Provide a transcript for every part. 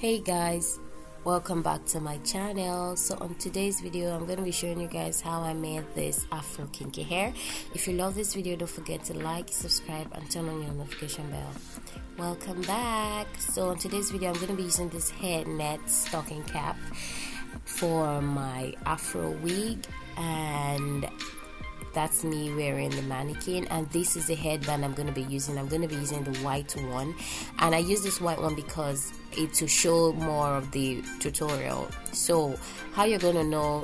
Hey guys, welcome back to my channel. So on today's video I'm going to be showing you guys how I made this Afro kinky hair. If you love this video, don't forget to like, subscribe and turn on your notification bell. Welcome back. So on today's video I'm going to be using this hair net stocking cap for my Afro wig, and that's me wearing the mannequin, and this is the headband I'm going to be using. I'm going to be using the white one, and I use this white one because it's to show more of the tutorial. So how you're going to know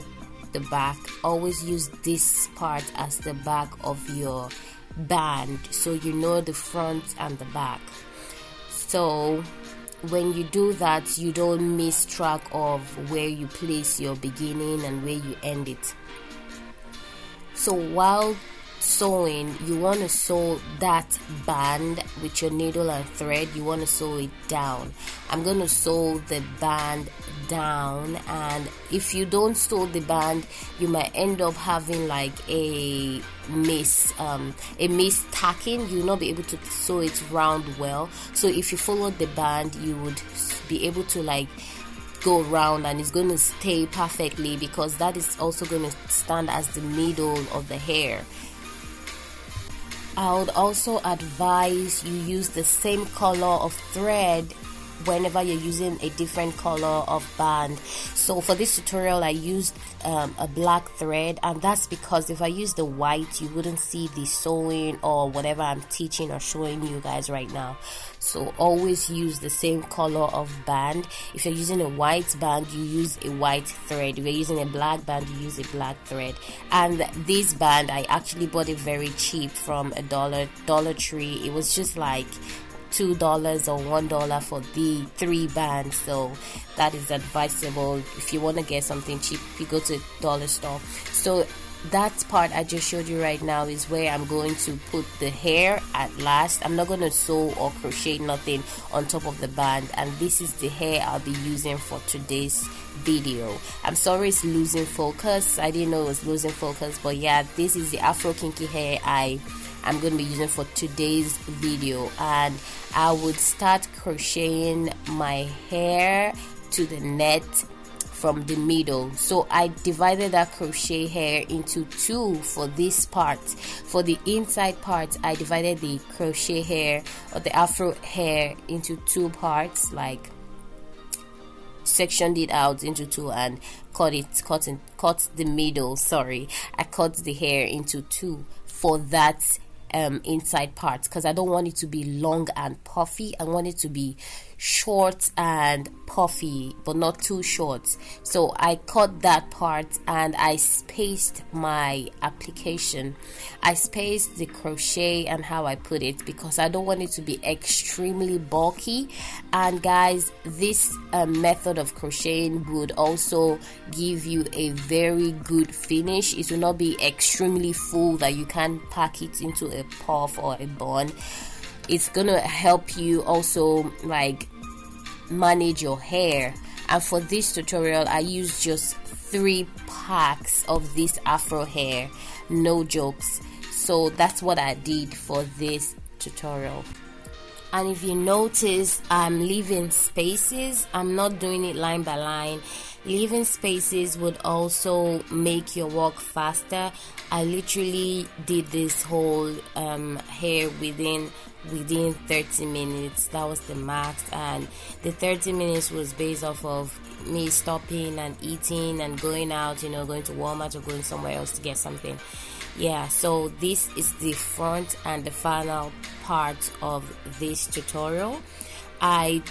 the back, always use this part as the back of your band so you know the front and the back. So when you do that, you don't miss track of where you place your beginning and where you end it. So while sewing, you want to sew that band with your needle and thread. You want to sew it down. I'm going to sew the band down, and if you don't sew the band, you might end up having like a miss tacking. You'll not be able to sew it round well. So if you follow the band, you would be able to like go around, and it's going to stay perfectly because that is also going to stand as the middle of the hair. I would also advise you use the same color of thread whenever you're using a different color of band. So for this tutorial I used a black thread, and that's because if I use the white you wouldn't see the sewing or whatever I'm teaching or showing you guys right now. So always use the same color of band. If you're using a white band, you use a white thread. If you're using a black band, you use a black thread. And this band I actually bought it very cheap from a Dollar Tree. It was just like $2 or $1 for the 3 bands. So that is advisable if you want to get something cheap. You go to a dollar store. So that part I just showed you right now is where I'm going to put the hair at last. I'm not going to sew or crochet nothing on top of the band, and this is the hair I'll be using for today's video. I'm sorry it's losing focus. I didn't know it was losing focus, but yeah, this is the Afro kinky hair I'm going to be using for today's video. And I would start crocheting my hair to the net from the middle. So I divided that crochet hair into 2 for this part. For the inside part, I divided the crochet hair or the Afro hair into 2 parts, like sectioned it out into 2 and cut the middle. Sorry, I cut the hair into 2 for that inside part, because I don't want it to be long and puffy. I want it to be short and puffy, but not too short. So I cut that part and I spaced my application. I spaced the crochet and how I put it because I don't want it to be extremely bulky. And guys, this method of crocheting would also give you a very good finish. It will not be extremely full that you can't pack it into a puff or a bun. It's gonna help you also like manage your hair. And for this tutorial I used just 3 packs of this Afro hair, no jokes. So that's what I did for this tutorial. And if you notice, I'm leaving spaces. I'm not doing it line by line. Leaving spaces would also make your work faster. I literally did this whole hair within 30 minutes. That was the max, and the 30 minutes was based off of me stopping and eating and going out, going to Walmart or going somewhere else to get something. Yeah, so this is the front and the final part of this tutorial. I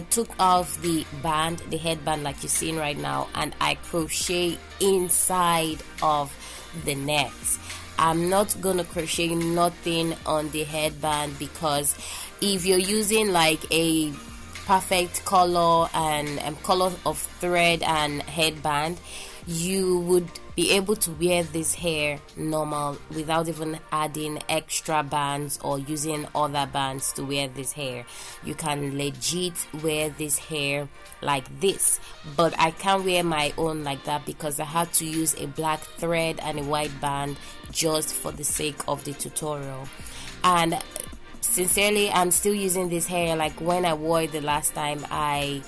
took off the band, the headband like you're seeing right now, and I crochet inside of the net. I'm not gonna crochet nothing on the headband because if you're using like a perfect color and color of thread and headband, you would be able to wear this hair normal without even adding extra bands or using other bands to wear this hair. You can legit wear this hair like this, but I can't wear my own like that because I had to use a black thread and a white band just for the sake of the tutorial. And sincerely, I'm still using this hair. Like when I wore it the last time, I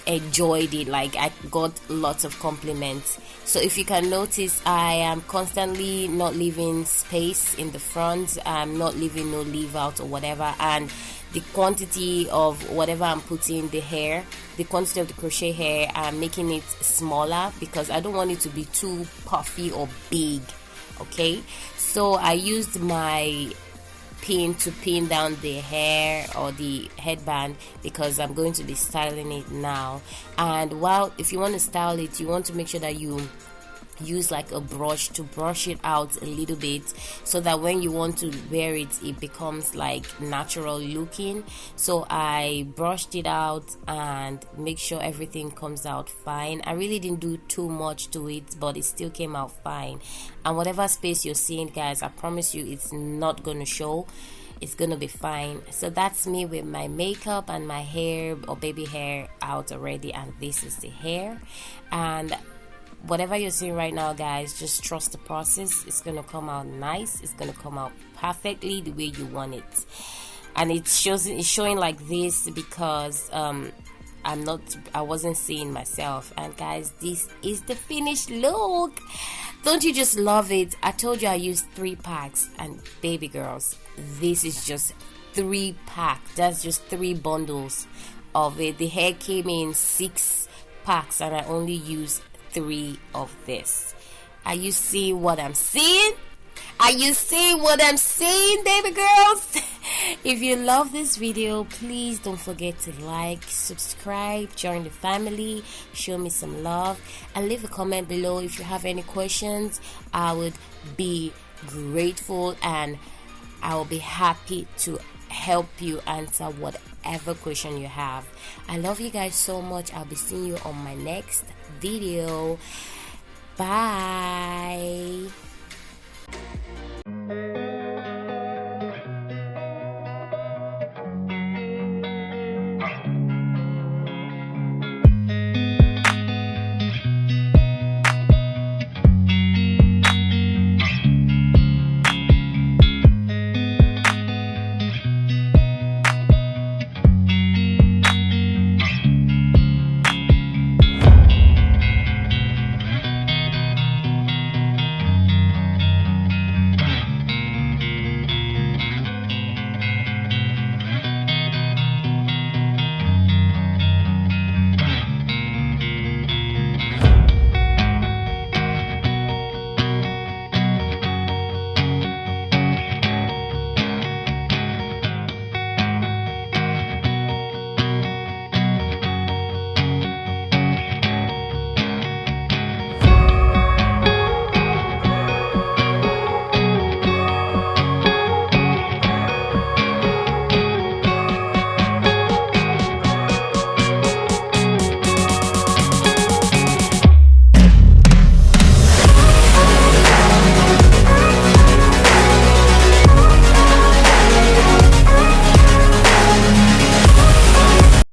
enjoyed it. Like I got lots of compliments. So if you can notice, I am constantly not leaving space in the front. I'm not leaving no leave out or whatever. And the quantity of whatever I'm putting the hair, the quantity of the crochet hair, I'm making it smaller because I don't want it to be too puffy or big. Okay, so I used my pin to pin down the hair or the headband because I'm going to be styling it now. And while if you want to style it, you want to make sure that you use like a brush to brush it out a little bit so that when you want to wear it, it becomes like natural looking. So I brushed it out and make sure everything comes out fine. I really didn't do too much to it, but it still came out fine. And whatever space you're seeing, guys, I promise you it's not gonna show. It's gonna be fine. So that's me with my makeup and my hair or baby hair out already, and this is the hair. And whatever you're seeing right now, guys, just trust the process. It's gonna come out nice. It's gonna come out perfectly the way you want it. And it's showing like this because I wasn't seeing myself. And guys, this is the finished look. Don't you just love it? I told you I used 3 packs, and baby girls, this is just 3 packs. That's just 3 bundles of it. The hair came in 6 packs and I only used 3 of this. Are you seeing what I'm seeing? Are you seeing what I'm seeing, baby girls? If you love this video, please don't forget to like, subscribe, join the family, show me some love, and leave a comment below if you have any questions. I would be grateful and I will be happy to help you answer whatever question you have. I love you guys so much. I'll be seeing you on my next video. Bye.